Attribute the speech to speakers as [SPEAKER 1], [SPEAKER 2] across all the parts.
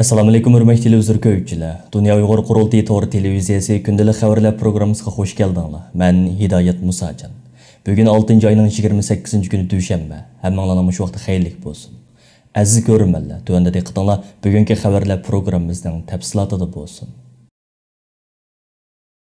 [SPEAKER 1] Assalamu alaykum hurmatli televizor ko'ruvchilar. Dunya Uyghur Qurultiyi to'g'ri televiziyasi kündəlik xəvərlər proqramımızga xoş gəldinglar. Mən Hidayət Musacan. Bugün 6 ayının 28 günü düşənbə. Həmmənlərə şu vaxt xeyirlik bolsun. Əziz görürmənlər, tövəndə diqqətinizlər bugünkü xəvərlər proqramımızın təfsilatında bolsun.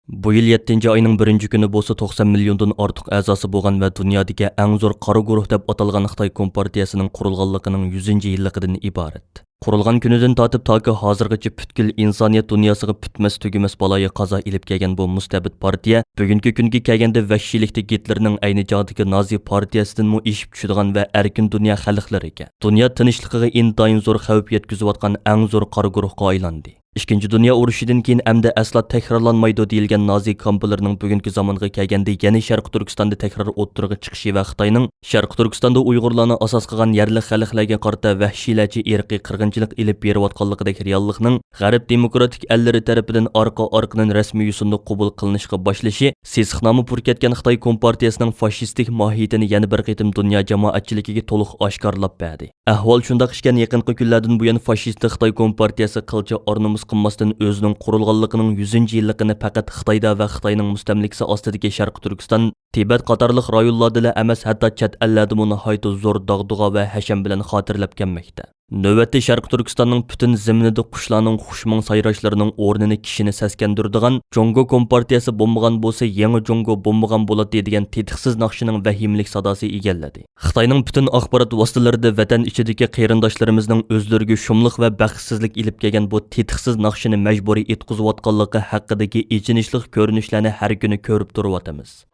[SPEAKER 1] Bu yıl 7 ayının 1 günü bolsa 90 milyondan artıq əzası bolğan və dünyadakı ən zor qara guruh deb atalğan Xitoy Kompartiyasının qurulğanlığının 100. illiqidən ibarət. Qurulğan günüdən tatib taki hazırgacha bütkül insoniyat dunyosiga bitmas tugumas baloyi qazo ilib kelgan bu mustabid partiya bugungi kunga kelganda vahshiylikda Gitlerning ayni chog'dagi Nazi partiyasidan mu eshib tushadigan va erkin dunyo xalqlariga, dunyo tinchligiga intayin zo'r xavf yetkazayotgan eng zo'r qora guruhga aylandi. İkinci Dünya urushidan keyin amda asla takrorlanmaydi deyilgan Nazi kamplarning bugungi zamonga kelganda yana Sharq Turkistonda takror o'ttirg'i chiqishi va Xitoyning Sharq Turkistonda Uyg'urlarni asos qilgan yerli xalqlarga qarata vahshiylarcha irqiy qirg'inchilik ilib berayotganligidagi reallikning G'arb demokratik ellari tarafidan orqa-orqadan rasmiy yo'sinda qabul qilinishga boshlashi sesixnomi pur ketgan Xitoy Kompartiyasining fashistik mohiyatini yana bir qitim dunyo jamoatchiligiga to'liq oshkorlab berdi. Ahvol shunday ekan, yaqinqi kunlardan buyon fashistik Xitoy Kompartiyasi qilcha o'rnimiz qilmasdan o'zining qurulganligining 100. yilligini faqat Xitoyda va Xitoyning mustamlikasi ostidagi Sharq Turkiston, Tibet qatorliq rayonlarda emas, hatto chet ellarda nihoyatda zo'r dog'dug'a va hasham bilan xotirlab kelmoqda. Növbətdə Sharq Turkistonning butun ziminida qushlarning xushmon sayrashlarining o'rnini kishini saskandiradigan Jongo Kompartiyasi bo'lmagan bo'lsa, yangi Jongo bo'lmagan bo'ladi degan tetiqsiz naqshining vahimlik sadosi egalladi. Xitoyning butun axborot vositalarida vatan ichidagi qarindoshlarimizning o'zlariga shumliq va baxtsizlik ilib kelgan bu tetiqsiz naqshini majburiy etkizayotganligi haqidagi ichinishli ko'rinishlarni har kuni ko'rib turyapmiz.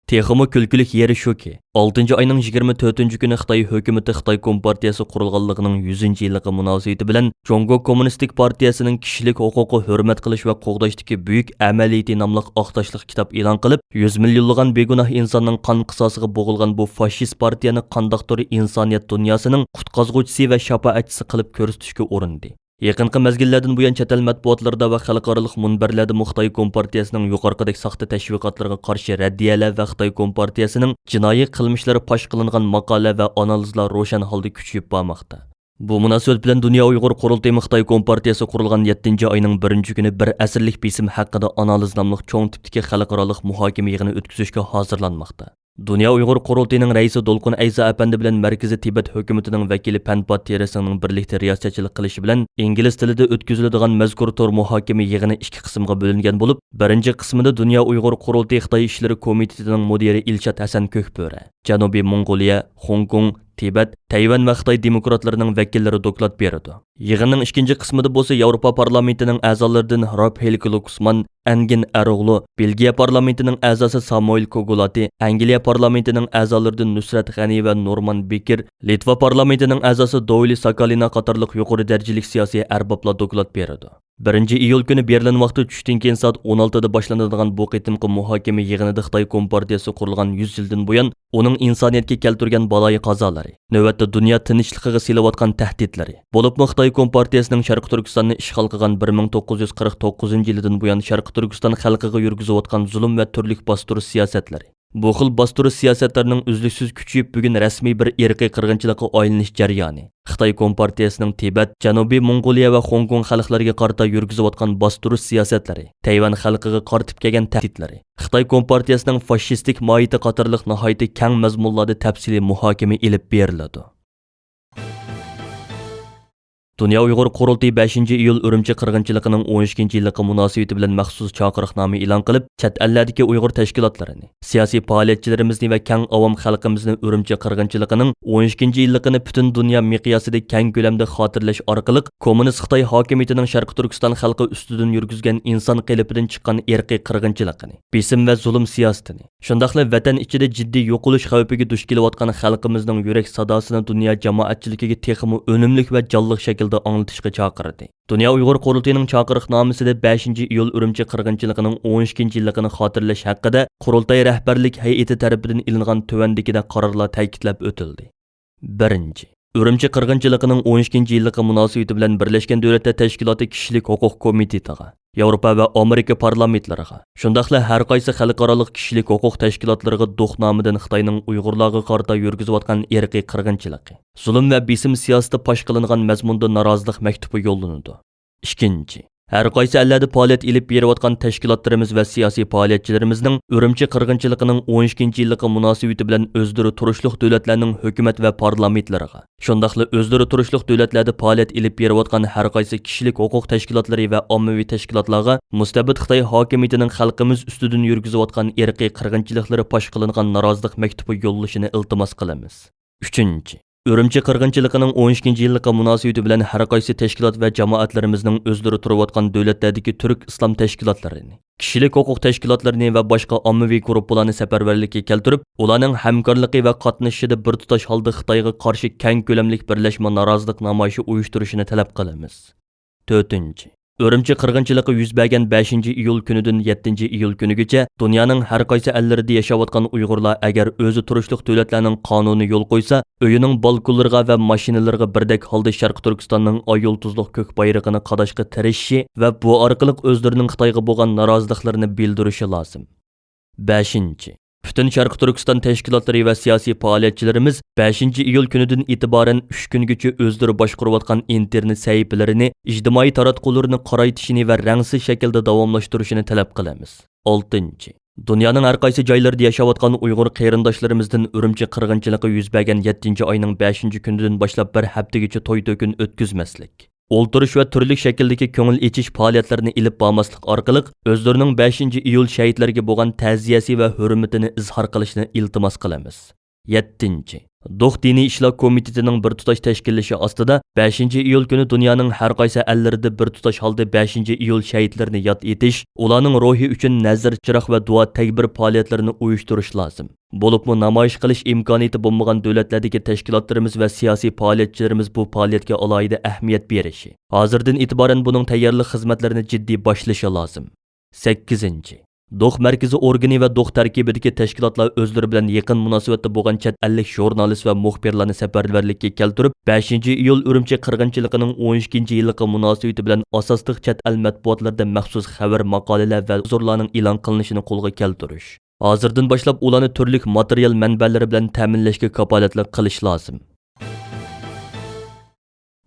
[SPEAKER 1] Texmi külkülük yeri shuki, 6 ayının 24 günü Xitoy hökuməti Xitoy Kompartiyası qurulğanlığının 100. yılligi münasibati bilan Jongo Kommunistik Partiyasının kişilik huquqi hurmat qilish va qo'g'dashdagi buyuk amaliyati nomli oqtashliq kitob e'lon qilib, 100 millionlagan begunoh insonning qon qisosiga bo'g'ilgan bu fashist partiyani qandoqdir insoniyat dunyosining qutqazg'uvchisi va shafoatchisi qilib ko'rsatishga urindi. Yaqinqi mezgillardan buyon chet el matbuotlarida va xalqaro munbarlarda Xitoy Kompartiyasining yuqorqidagi saxta tashviqotlarga qarshi raddiyalar va Xitoy Kompartiyasining jinoiy qilmishlari fosh qilingan maqola va analizlar ro'shan holda kuchayib bormoqda. Bu munosabat bilan Dunya Uyg'ur Qurultiyi Xitoy Kompartiyasi qurilgan 7 ayning 1 kuni bir asrlik besim haqida analiz nomli cho'ng tipdagi xalqaro muhokama yig'ini o'tkazishga hozirlanmoqda. Dunya Uyg'ur Qurultiyining raisi Dolqun Ayza apandi bilan Markaziy Tibet hukumatining vakili Panpat terisining birlikda riyosatchilik qilishi bilan ingliz tilida o'tkaziladigan mazkur tor muhokama yig'ini ikki qismga bo'lingan bo'lib, birinchi qismida Dunya Uyg'ur Qurultiyi Xitoy ishlari komitetining mudiri Ilshad Hasan Ko'kböre, Janubiy Mongoliya, Hong Kong, Tibet, Tayvan va Xitoy demokratlarining vakillari doklad berdi. Yig'inning ikkinchi qismida bo'lsa Yevropa parlamentining a'zolaridan Raphael Glucksmann, Engin Eroglu, Belgiya parlamentining a'zosi Samuel Kogulati, Angliya parlamentining a'zolaridan Nusrat G'ani va Norman Bekir, Litva parlamentining a'zosi Doili Sakalina qatorliq yuqori darajalik siyosiy arboblar doklad berdi. 1 iyul kuni Berlin vaqti tushdan keyin soat 16 da boshlanadigan bu qitimqi muhokama yig'inida Xitoy Kompartiyasi qurilgan 100 yildan buyon uning insoniyatga keltirgan baloyi qazolari, navbatda dunyo tinchligiga silayotgan tahditlari, bo'libmi Xitoy Kompartiyasining Sharq Turkistonni ishg'ol qilgan 1949-yildan buyon Sharq Turkiston xalqiga yurgizayotgan zulm va turli bostirish siyosatlari. Bu xil bostirish siyosatlarning uzluksiz kuchayib bugun rasmiy bir irqiy qirg'inchilikqa aylanish jarayoni. Xitoy Kompartiyasining Tibet, Janubiy Mongoliya va Hong Kong xalqlariga qarata yurgizayotgan bostirish siyosatlari, Tayvan xalqiga qaratib kelgan tahdidlari, Xitoy Kompartiyasining fashistik mohiyati qatorliq nihoyatda keng mazmunlarda tafsiliy muhokama ilib beriladi. Dunya Uyg'ur Qurultiyi 5 iyul Urumchi qirg'inchiligining 12-yilligi munosabati bilan maxsus chaqiriqnoma e'lon qilib, chet ellardagi Uyg'ur tashkilotlarini, siyosiy faoliyatchilarimizni va keng avom xalqimizni Urumchi qirg'inchiligining 12-yilligini butun dunyo miqyosida keng ko'lamda xotirlash orqali kommunist Xitoy hokimiyatining Sharq Turkiston xalqi ustidan yurgizgan inson qelipidan chiqqan irqiy qirg'inchiligini, besim va zulm siyosatini, shundaqla vatan ichida jiddiy yo'qolish xavfiga duch kelayotgan xalqimizning yurak sadosini dunyo jamoatchiligiga texmi unumli va jonliq shaklda anlatishga chaqirdi. Dunya Uyg'ur Qurultiyining chaqiriqnomasida 5 iyul Urumchi qirg'inchiligining 12-yilligini xotirlash haqida Qurultiyi rahbarlik hay'ati tomonidan ilingan tuvandagida qarorlar ta'kidlab o'tildi. 1. Urumchi qirg'inchiligining 12-yilligi munosabati bilan Birlashgan Davlatlar Tashkiloti Kishilik huquq komitetiga Yevropa va Amerika parlamentlariga, shundaqla har qaysi xalqaro kishilik huquq tashkilotlariga DUQ nomidan Xitoyning Uyg'urlarga qarata yurgizayotgan irqiy qirg'inchiligi, zulm va besim siyosati fosh qilingan mazmunda norozilik maktubi yo'llanadi. Ikkinchi, har qaysi allarda faoliyat ilib berayotgan tashkilotlarimiz va siyosiy faoliyatchilarimizning Urumchi qirg'inchiligining 12-yilligi munosabati bilan o'zdiri turishliq davlatlarning hukumat va parlamentlariga, shundaqla o'zdiri turishliq davlatlarda faoliyat ilib berayotgan har qaysi kishilik huquq tashkilotlari va ommaviy tashkilotlarga mustabid Xitoy hokimiyatining xalqimiz ustidan yurgizayotgan irqiy qirg'inchiliklari fosh qilingan norozilik maktubi yo'llashini iltimos qilamiz. Uchinchi, Urumchi qirg'inchiligining 12-yilligi munosabati bilan har qaysi tashkilot va jamoatlarimizning o'zlari turayotgan davlatlardagi turk islom tashkilotlarini, kishilik huquq tashkilotlarini va boshqa ommaviy guruhlarni safarbarlikka keltirib, ularning hamkorligi va qatnashishida bir tutash holda Xitoyga qarshi keng ko'lamli birlashma norozilik namoyishi uyushtirishini talab qilamiz. 4. Urumchi qirg'inchiligi yuz bergan 5-iyul kunidan 7-iyul kunigacha dunyoning har qaysi ellarida yashayotgan Uyg'urlar agar o'zi turishliq davlatlarning qonuni yo'l qo'ysa, uyining balkonlariga va mashinalariga birdek holda Sharq Turkistonning oy-yulduzliq ko'k bayrog'ini qadashga tirishishi va bu orqali o'zlarining Xitoyga bo'lgan noroziliklarini bildirishi lozim. 5. Bütün Sharq Turkiston tashkilotlari va siyosiy faoliyatchilarimiz 5-iyul kunidan e'tiboran 3 kungacha o'zlari boshqarayotgan internet sahifalarini, ijtimoiy taratqularni qoraytishini va rangsiz shaklda davomlashtirishini talab qilamiz. 6. Dunyoning har qaysi joylarida yashayotgan Uyg'ur qarindoshlarimizdan Urumchi qirg'inchiligi yuz bergan 7-oyning 5-kunidan boshlab bir haftagacha to'y-to'kin o'tkazmaslik, o'ltirish va turli shakldagi ko'ngil ichish faoliyatlarini ilib bormaslik orqali o'zlarining 5-iyul shahidlarga bo'lgan ta'ziyasi va hurmatini izhor qilishni iltimos qilamiz. 7. DUQ diniy ishlar komitetining bir tutash tashkillashi ostida 5-iyul kuni dunyoning har qaysi ellarida bir tutash holda 5-iyul shahidlarini yod etish, ularning ruhi uchun nazar chiroq va duo tadbir faoliyatlarini uyushtirish lozim. Bo'libmi namoyish qilish imkoniyati bo'lmagan davlatlardagi tashkilotlarimiz va siyosiy faoliyatchilarimiz bu faoliyatga alohida ahamiyat berishi, hozirdan e'tiboran buning tayyorlik xizmatlarini jiddiy boshlashi lozim. 8. DUQ markaziy organi va DUQ tarkibidagi tashkilotlar o'zlari bilan yaqin munosabatda bo'lgan chet ellik jurnalist va muxbirlarni safarbarlikka keltirib, 5-iyul Urumchi qirg'inchiligining 12-yilligi munosabati bilan asosli chet el matbuotlarida maxsus xabar maqolalar va huzurlarning e'lon qilinishini qo'lga keltirish. Hozirdan boshlab ularni turli material manbalari bilan ta'minlashga kafolatlik qilish lozim.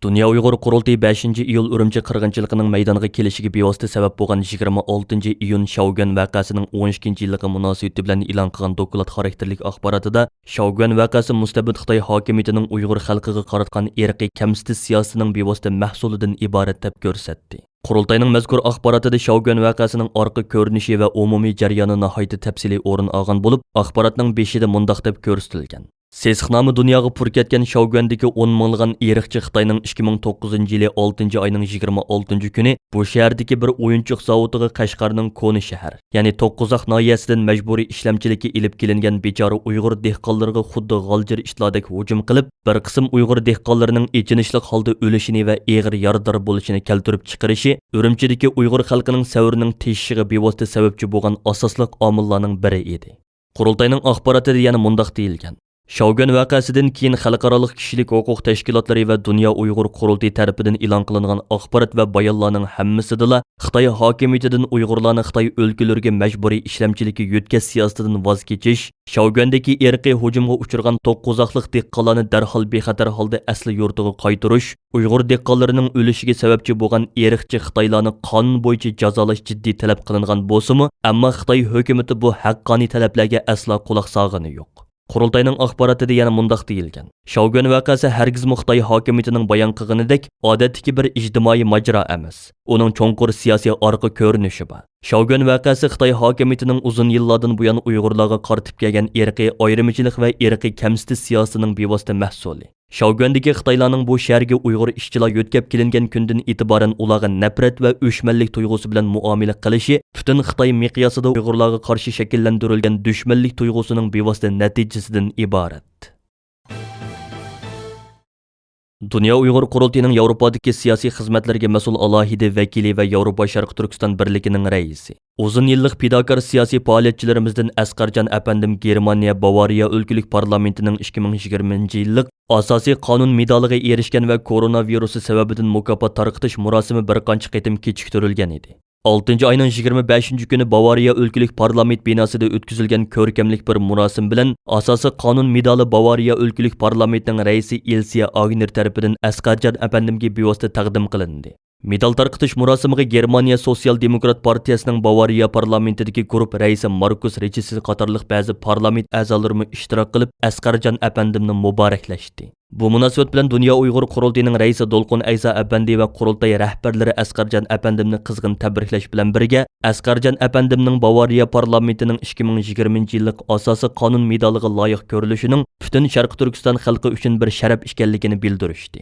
[SPEAKER 1] Dunya Uyghur Qurultiyi 5-iyul Urumchi qirg'inchiligining maydonga kelishiga bevosita sabab bo'lgan 26-iyun Shaugan voqeasining 12-yilligi munosabati bilan e'lon qilgan doklad xarakterlik axborotida Shaugan voqeasi mustabid Xitoy hokimiyatining Uyg'ur xalqiga qaratgan irqiy kamsitish siyosatining bevosita mahsulidan iborat deb ko'rsatdi. Qurultayning mazkur axborotida Shaugan voqeasining orqa ko'rinishi va umumiy jarayoni nihoyatda tafsiliy o'rin olgan bo'lib, axborotning beshida mundaq deb ko'rsatilgan. Sesxnamı dunyoga pur ketgan Shaugandagi 10 minglagan eriqchi Xitoyning 2009-yili 6-oyning 26-kuni bu shahardagi bir o'yinchoq zavodiga Qashqarning Koni shahar, ya'ni To'qqizaq noyasidan majburiy ishlamchilikka ilib kelingan bechora Uyg'ur dehqonlariga xuddi g'aljir ishlardek hujum qilib, bir qism Uyg'ur dehqonlarining echinishlik holda o'lishini va eg'ir yarador bo'lishini keltirib chiqarishi Urumchidagi Uyg'ur xalqining savrining teshishiga bevosita sababchi bo'lgan asosli omillarning biri edi. Qurultayning axborotida yana mundaq deyilgan: Shaugan voqeasidan keyin xalqaro kishilik huquq tashkilotlari va Dunya Uyg'ur Qurultiyi tarafidan e'lon qilingan axborot va bayonlarning hammasida Xitoy hokimiyatidan Uyg'urlarni Xitoy o'lkalariga majburiy ishlamchilikka yo'tkazish siyosatidan voz kechish, Shaugandagi irqiy hujumga uchragan to'qqizaqliq dehqonlarni darhol bexatar holda asli yurtiga qaytarish, Uyg'ur dehqonlarining o'lishiga sababchi bo'lgan eriqchi Xitoylarni qonun bo'yicha jazolash jiddiy talab qilingan bo'lsa-mu, ammo Xitoy hukumatı bu haqqoniy talablarga aslo quloq solgani yo'q. Qurultayning axborotida yana mundaq deyilgan: Shaugan voqeasi hargizmi Xitoy hokimiyatining bayon qilganidek odatdagi bir ijtimoiy majro emas. Uning cho'nqur siyosiy orqa ko'rinishi bor. Shaugan voqeasi Xitoy hokimiyatining uzun yillardan buyon Uyg'urlarga qaratib kelgan irqiy ayrimchilik va irqiy kamsitish siyosatining bevosita mahsuli. Shaugandagi Xitoylarning bu shaharga Uyg'ur ishchilar yo'tkab kelingan kundan e'tiboran ularga nafrat va o'shmanlik tuyg'usi bilan muomala qilishi, butun Xitoy miqyosida Uyg'urlarga qarshi shakllantirilgan dushmanlik tuyg'usining bevosita natijasidan iborat. Dunya Uyg'ur Qurultiyining Yevropadagi siyosiy xizmatlarga mas'ul alohida vakili va Yevropa Sharq Turkiston birligining raisi. Uzun yillik fidokor siyosiy faoliyatchilarimizdan Asqarjon apandim Germaniya Bavariya o'lkalik parlamentining 2020-yillik asosiy qonun medaliga erishgan va koronavirusi sababidan mukofot tarqatish murosimi bir qancha qitim kechiktirilgan edi. 6 ayning 25 kuni Bavariya o'lkalik parlament binosida o'tkazilgan ko'rkamlik bir murosim bilan asosiy qonun medali Bavariya o'lkalik parlamentining raisi Elsiya Agner tarafidan Asqarjon apandimga bevosita taqdim qilindi. Medal tarqitish murosimiga Germaniya Sosyal Demokrat partiyasining Bavariya parlamentidagi guruh raisi Markus Rechisi qatorliq ba'zi parlament a'zolari ishtirok qilib Asqarjon apandimni muboraklashdi. Bu munosabat bilan Dunya Uyghur Qurultiyining raisi Dolqun Aysa apandi va Qurultiyi rahbarlari Asqarjon apandimni qizg'in tabriklash bilan birga Asqarjon apandimning Bavariya parlamentining 2020-yillik asosiy qonun medaliga loyiq ko'rilishining butun Sharq Turkiston xalqi uchun bir sharaf ekanligini bildirishdi.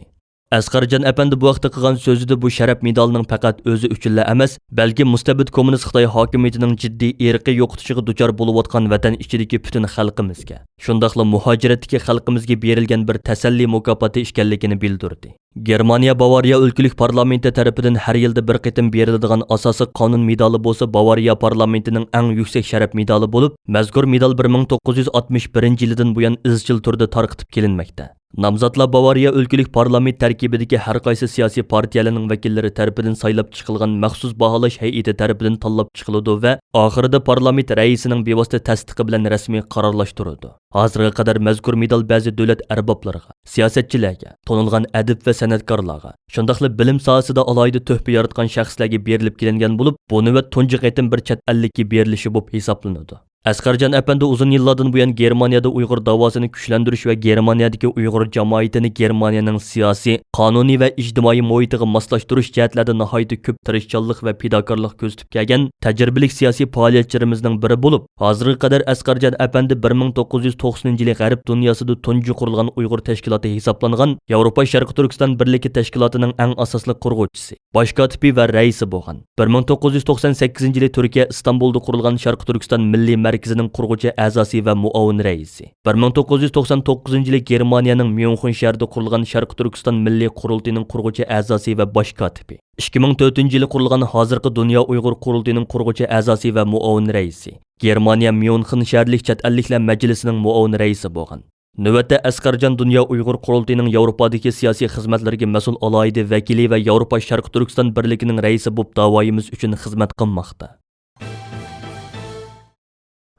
[SPEAKER 1] Asqarjon apandi bu vaqtda qilgan so'zida bu sharaf medalining faqat o'zi uchunla emas, balki mustabid kommunist Xitoy hokimiyatining jiddiy irqiy yo'qitishiga duchor bo'layotgan vatan ichidagi butun xalqimizga, shundaqla muhojiratdagi xalqimizga berilgan bir tasalli mukofoti ekanligini bildirdi. Germaniya Bavariya o'lkalik parlamenti tarafidan har yilda bir qitim beriladigan asosiy qonun medali bo'lsa, Bavariya parlamentining eng yuksak sharaf medali bo'lib, mazkur medal 1961-yildan buyon izchil turda tarqitib kelinmoqda. Namzatlar Bavariya o'lkalik parlament tarkibidagi har qaysi siyosiy partiyalarning vakillari tarafidan saylab chiqilgan maxsus baholash hay'ati tarafidan tanlab chiqiladi va oxirida parlament raisining bevosita tasdiqi bilan rasmiy qarorlashtirildi. Hozirga qadar mazkur medal ba'zi davlat arboblariga, siyosatchilarga, tonilgan adib va san'atkorlarga, shundaqla bilim sohasida alohida tuhfa yaratgan shaxslarga berilib kelingan bo'lib, bu navbat tunji qitim bir chet ellikka berilishi bo'lib hisoblanadi. Asqarjon apandi uzun yillardan buyon Germaniyada Uyg'ur davosini kuchlantirish va Germaniyadagi Uyg'ur jamoatini Germaniyaning siyosiy, qonuniy va ijtimoiy muhitiga moslashtirish jihatlarida nihoyatda ko'p tirishchanlik va fidokorlik ko'rsatib kelgan tajribali siyosiy faoliyatchilarimizning biri bo'lib, hozirga qadar Asqarjon apandi 1990-yil G'arb dunyosida tunji qurilgan Uyg'ur tashkiloti hisoblangan Yevropa Sharq Turkiston birligi tashkilotining eng asosli qurg'uvchisi, bosh kotibi va raisi bo'lgan. 1998-yil Turkiya Istanbulda qurilgan Sharq Turkiston milliy markazining qurg'uvchi a'zosi va muavin raisi. 1999-yil Germaniyaning Myunxen shahrida qurilgan Sharq Turkiston milliy qurultiyining qurg'uvchi a'zosi va bosh kotibi. 2004-yil qurilgan hozirgi Dunya Uyg'ur qurultiyining qurg'uvchi a'zosi va muavin raisi. Germaniya Myunxen shaharlik chet elliklar majlisining muavin raisi bo'lgan. Navbatda Asqarjon Dunya Uyg'ur qurultiyining Yevropadagi siyosiy xizmatlarga mas'ul alohida vakili va Yevropa Sharq Turkiston birligining raisi bo'lib da'voyimiz uchun xizmat qilmoqda.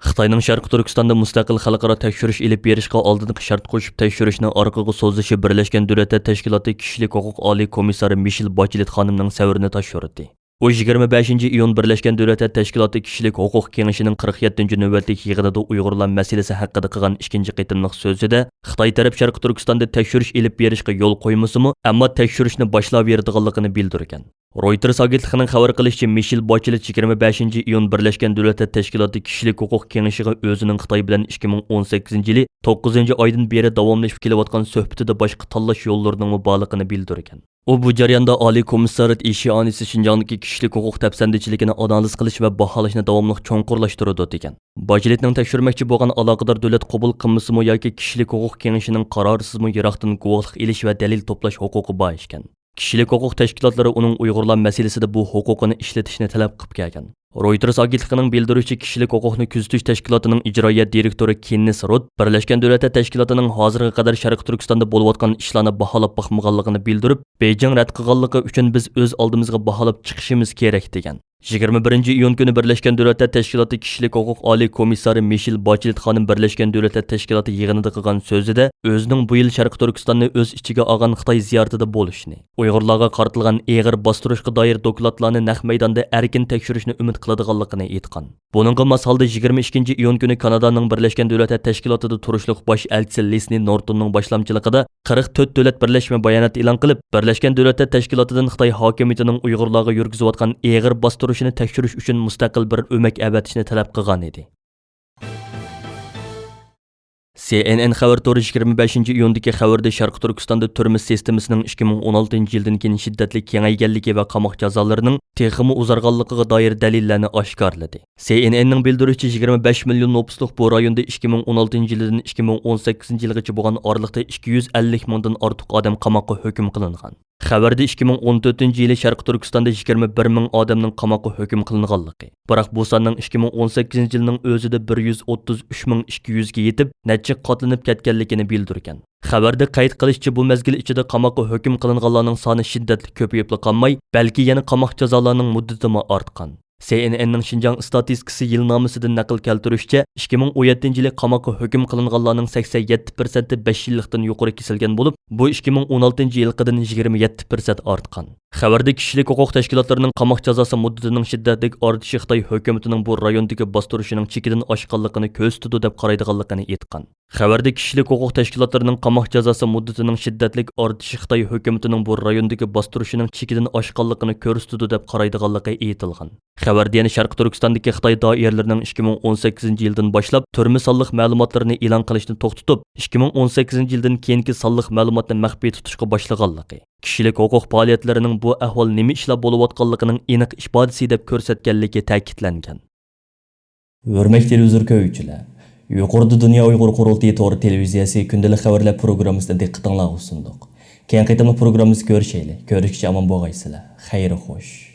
[SPEAKER 1] Xitoyning Sharq Turkistonda mustaqil xalqaro tekshirish elib berishga oldingi shart qo'shib tekshirishni orqaga so'zishi Birlashgan Davlatlar Tashkiloti kishilik huquq oliy komissari Michel Bachelet xonimning savrini tashkirdi. U 25-iyun Birlashgan Davlatlar Tashkiloti kishilik huquq kengashining 47-navbatlik yig'inida Uyg'urlar masalasi haqida qilgan ikkinchi qitimliq so'zida Xitoy taraf Sharq Turkistonda tekshirish elib berishga yo'l qo'ymasimi, ammo tekshirishni boshlab beradiganligini bildirgan. Reuters agentligining xabar qilishicha, Michel Bachelet 25-iyun Birlashgan Davlatlar Tashkiloti kishilik huquq kengashiga o'zining Xitoy bilan 2018-yili 9-oydan beri davomlashib kelayotgan suhbatida boshqa tanlash yo'llarining mubolig'ini bildirgan. U bu jarayonda Oliy komissariat ishxonasi Xinjiangdagi kishilik huquq tafsandichiligini analiz qilish va baholashni davomli cho'nqurlashtiradi degan. Bacheletning tekshirmoqchi bo'lgan aloqador davlat qabul qilmasimi yoki kishilik huquq kengashining qarorisizmi yiroqdan guvohlik elish va dalil to'plash huquqi bor ekan. Kishilik huquq tashkilotlari uning Uyg'urlar masalasida bu huquqini ishlatishni talab qilib kelgan. Reuters agentligining bildirishicha, kishilik huquqni kuzatish tashkilotining ijroiya direktori Kennis Rod Birlashgan Davlatlar Tashkilotining hozirga qadar Sharq Turkistonda bo'layotgan ishlarni baholab boqmaganligini bildirib, Beijing rad qilganligi uchun biz o'z oldimizga baholab chiqishimiz kerak degan. 21-iyun kuni Birlashgan Davlatlar Tashkiloti kishilik huquq oliy komissari Michel Bachelet xonim Birlashgan Davlatlar Tashkiloti yig'inida qilgan so'zida o'zining bu yil Sharq Turkistonni o'z ichiga olgan Xitoy ziyoratida bo'lishni, Uyg'urlarga qaratilgan eg'ir bostirishga doir dokladlarni naq maydonda erkin tekshirishni umid qiladiganligini aytgan. Buningga masalda 22-iyun kuni Kanadaning Birlashgan Davlatlar Tashkilotida turishliq bosh elchisi Leslie Nortonning boshlamchiligida 44 davlat birlashma bayonot e'lon qilib, Birlashgan Davlatlar Tashkilotidan Xitoy hokimiyatining Uyg'urlarga yurgizayotgan eg'ir bostirishni tekshirish uchun mustaqil bir o'mak avatishni talab qilgan edi. CNN xabar to'ri 25-iyundagi xabarda Sharq Turkistonda turmush sistemasining 2016-yildan keyin shiddatli kengayganligi va qamoq jazolarining texmi uzarganligiga doir dalillarni oshkorladi. CNNning bildirishicha 25 million nopusliq bu rayonda 2016-yildan 2018-yilgacha bo'lgan oralikda 250 mingdan ortiq odam qamoqqa hukm qilingan. Xəvərdə 2014 yılı Şərqi Türkistanda 21 min adamның qamoqqa hüküm qilinganlığı. Biroq bu sonning 2018 yilning o'zida 133.200 ga yetib, necha qatlanib ketganligini bildirgan. Xəbərdə qayd qilishicha bu mezgil ichida qamoqqa hüküm qilinganlarning soni shiddatli ko'payib qolmay, balki yana qamoq jazolarining muddati ortgan. CNN'ning Şinjan statistikasi yilnomasidan naql keltirishcha 2017 yili qamoqqa hukm qilinganlarning 87% 5 yillikdan yuqori kesilgan bo'lib, bu 2016 yilqidan 27% ortgan. Xabarda kishilik huquq tashkilotlarining qamoq jazosi muddatining shiddatli ortishi Xitoy hukumatining bu rayondagi bostirishining chekidan oshganligini ko'rsatdi deb qaraydiganligini aytgan. Xabarda kishilik huquq tashkilotlarining qamoq jazosi muddatining shiddatli ortishi Xitoy hukumatining bu rayondagi bostirishining chekidan oshganligini ko'rsatdi deb qaraydiganligi aytilgan. Xabarda yana Sharq Turkistondagi Xitoy doiralarining 2018 yildan boshlab turma sonliq ma'lumotlarni e'lon qilishni to'xtatib, 2018 yildan keyingi sonliq ma'lumotni maxfiy tutishga boshlaganligi, kishilik huquq faoliyatlarining bu ahvol nima ishlar bo'layotganligining aniq ifodasi deb ko'rsatganligi ta'kidlangan.
[SPEAKER 2] Hurmatli televizor ko'ruvchilar, yuqorida Dunya Uyg'ur Qurultiyi to'g'ri televiziyasi kündəlik xəvərlər pirugrammisiga diqqətinizə sunduq. Keyin qaytama pirugrammimizni ko'rishaylik. Ko'rishgacha omon bo'lgaysizlar. Xayr xo'sh.